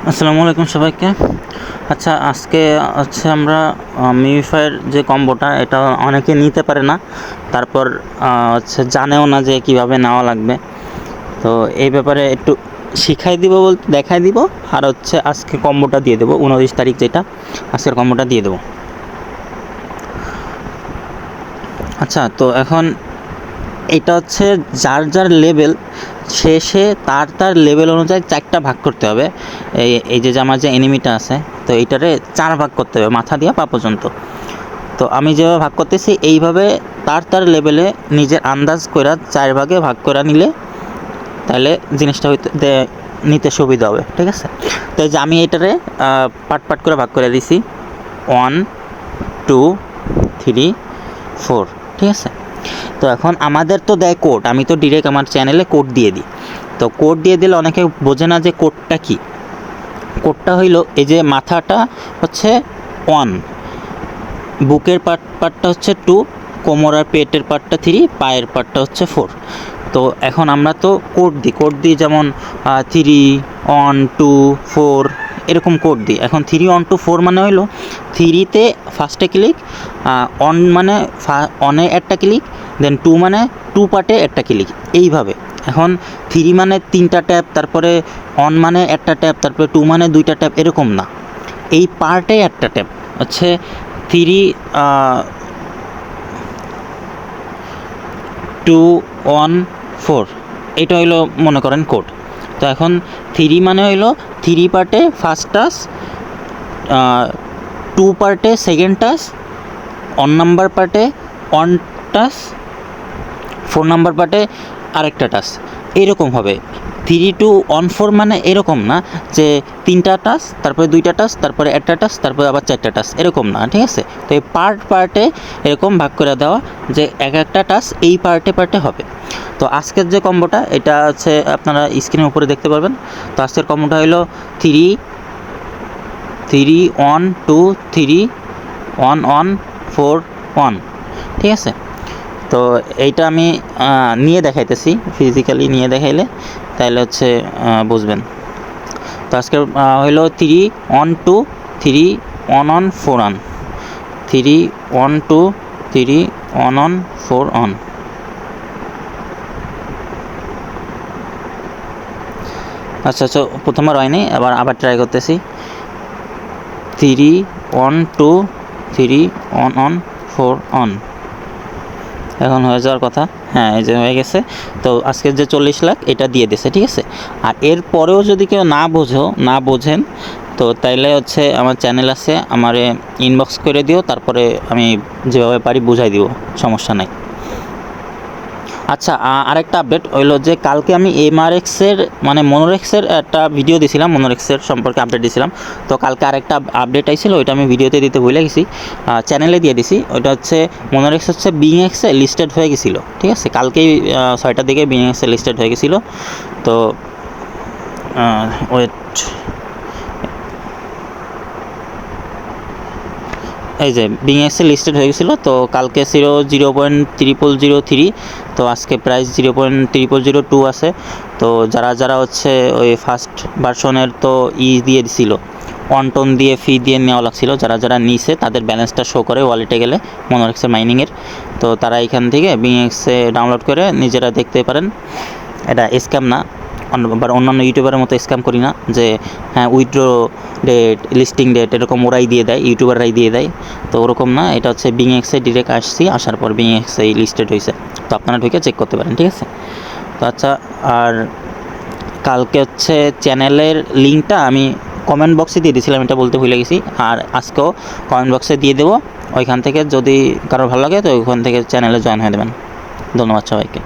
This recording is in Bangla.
আসসালামু আলাইকুম সবাইকে। আচ্ছা, আজকে হচ্ছে আমরা মিউফাইয়ের যে কম্বোটা এটা অনেকে নিতে পারে না, তারপর হচ্ছে জানেও না যে কিভাবে নেওয়া লাগবে। তো এই ব্যাপারে একটু শিখাই দিব, বলতে দেখাই দিব, আর হচ্ছে আজকে কম্বোটা দিয়ে দেবো 29 তারিখ, যেটা আজকের কম্বোটা দিয়ে দেবো। আচ্ছা, তো এখন এটা হচ্ছে যার যার লেভেল, সে তার লেভেল অনুযায়ী 4টা ভাগ করতে হবে। এই যে আমার যে এনিমিটা আছে, তো এইটারে 4 ভাগ করতে হবে, মাথা দিয়ে পা পর্যন্ত। তো আমি যেভাবে ভাগ করতেছি এইভাবে তার লেভেলে নিজের আন্দাজ করে 4 ভাগে ভাগ করে নিলে তাহলে জিনিসটা নিতে সুবিধা হবে, ঠিক আছে? তো এই যে আমি এটারে পাট করে ভাগ করে দিছি 1 2 3 4, ঠিক আছে? তো এখন আমাদের তো দেয় কোড, আমি তো ডিরেক্ট আমার চ্যানেলে কোড দিয়ে দিই। তো কোড দিয়ে দিলে অনেকে বোঝে না যে কোডটা কি। কোডটা হইল এই যে মাথাটা হচ্ছে 1, বুকের পার্টটা হচ্ছে 2, কোমর আর পেটের পার্টটা 3, পায়ের পার্টটা হচ্ছে 4। তো এখন আমরা তো কোড দিই যেমন 3 1 2 4 এরকম কোড দিই। এখন 3 1 2 4 মানে হইলো 3তে ফার্স্টে ক্লিক, অন মানে অনে একটা ক্লিক, দেন 2 মানে 2 পার্টে একটা ক্লিক, এইভাবে। এখন 3 মানে 3টা ট্যাপ, তারপরে অন মানে একটা ট্যাপ, তারপরে 2 মানে 2টা ট্যাপ, এরকম না, এই পার্টে একটা ট্যাপ হচ্ছে 3 2 1 4, এটা হইলো মনে করেন কোড। তো এখন 3 মানে হইলো 3 পার্টে ফার্স্ট টাচ, 2 পার্টে সেকেন্ড টাচ, অন নাম্বার পার্টে অন টাচ, 4 নাম্বার পার্টে আরেকটা টাচ, এরকম হবে। 3 2 1 4 মানে এরকম না যে 3টা টাচ, তারপরে 2টা টাচ, তারপরে একটা টাচ, তারপরে আবার 4টা টাচ, এরকম না, ঠিক আছে? তো এই পার্টে এরকম ভাগ করে দেওয়া যে একটা টাচ এই পার্টে হবে। তো আজকের যে কম্বোটা এটা হচ্ছে আপনারা স্ক্রিনের উপরে দেখতে পারবেন। তো আজকের কম্বোটা হলো 3 3 1 2 3 1 1 4 1, ঠিক আছে? তো এইটা আমি নিয়ে দেখাইতেছি, ফিজিক্যালি নিয়ে দেখাইলে তাহলে হচ্ছে বুঝবেন। তো আজকে হইলো 3 1 2 3 1 1 4 1, 3 1 2 3 1 1 4 1। আচ্ছা, প্রথমবার হয়নি, আবার ট্রাই করতেছি। 3 1 2 3 1 1 4 1, এখন হয়ে যাওয়ার কথা। হ্যাঁ, এই যে হয়ে গেছে। তো আজকের যে 40 লাখ এটা দিয়ে দিছে, ঠিক আছে? আর এর পরেও যদি কেউ না বোঝেন, তো তাইলে হচ্ছে আমার চ্যানেল আছে, আমারে ইনবক্স করে দিও, তারপরে আমি যেভাবে পারি বুঝাই দিব, সমস্যা নাই। আচ্ছা, আরেকটা আপডেট হইলো যে কালকে আমি এমআরএক্সের মানে মনোরেক্সের একটা ভিডিও দিয়েছিলাম, মনোরেক্সের সম্পর্কে আপডেট দিয়েছিলাম। তো কালকে আরেকটা আপডেট আইছিল, ওইটা আমি ভিডিওতে দিতে ভুলে গেছি, চ্যানেলে দিয়ে দিছি। ওইটা হচ্ছে মনোরেক্স হচ্ছে বিংএক্সে লিস্টেড হয়ে গেছিলো, ঠিক আছে? কালকেই 6টার দিকে বিংএক্সে লিস্টেড হয়ে গেছিলো। তো ওয়েট, এই যে বিংএক্সে লিস্টেড হয়ে গেছিলো। তো কালকে ছিল 0.0003, তো আজকে প্রাইস 0.0002 আছে। তো যারা হচ্ছে ওই ফার্স্ট ভার্সনের তো দিয়ে দিছিল, ওয়ানটন দিয়ে ফি দিয়ে নেওয়া লাগছিল, যারা নিছে তাদের ব্যালেন্সটা শো করে ওয়ালেটে গেলে মনোরেক্সের মাইনিংয়ের। তো তারা এখান থেকে বিংএক্সে ডাউনলোড করে নিজেরা দেখতে পারেন। এটা স্ক্যাম না, অন্যান্য ইউটিউবারের মতো স্ক্যাম করি না যে হ্যাঁ উইথড্র ডেট, লিস্টিং ডেট এরকম ওরাই দিয়ে দেয়, ইউটিউবাররাই দিয়ে দেয়। তো ওরকম না, এটা হচ্ছে বিংএক্সে ডিরেক্ট আসার পর বিংএক্সে লিস্টেড হয়েছে। তো আপনারা ঢুকে চেক করতে পারেন, ঠিক আছে? তো আচ্ছা, আর কালকে হচ্ছে চ্যানেলের লিঙ্কটা আমি কমেন্ট বক্সে দিয়ে দিয়েছিলাম, এটা বলতে ভুলে গেছি। আর আজকেও কমেন্ট বক্সে দিয়ে দেবো, ওইখান থেকে যদি কারো ভালো লাগে তো ওইখান থেকে চ্যানেলে জয়েন হয়ে দেবেন। ধন্যবাদ সবাইকে।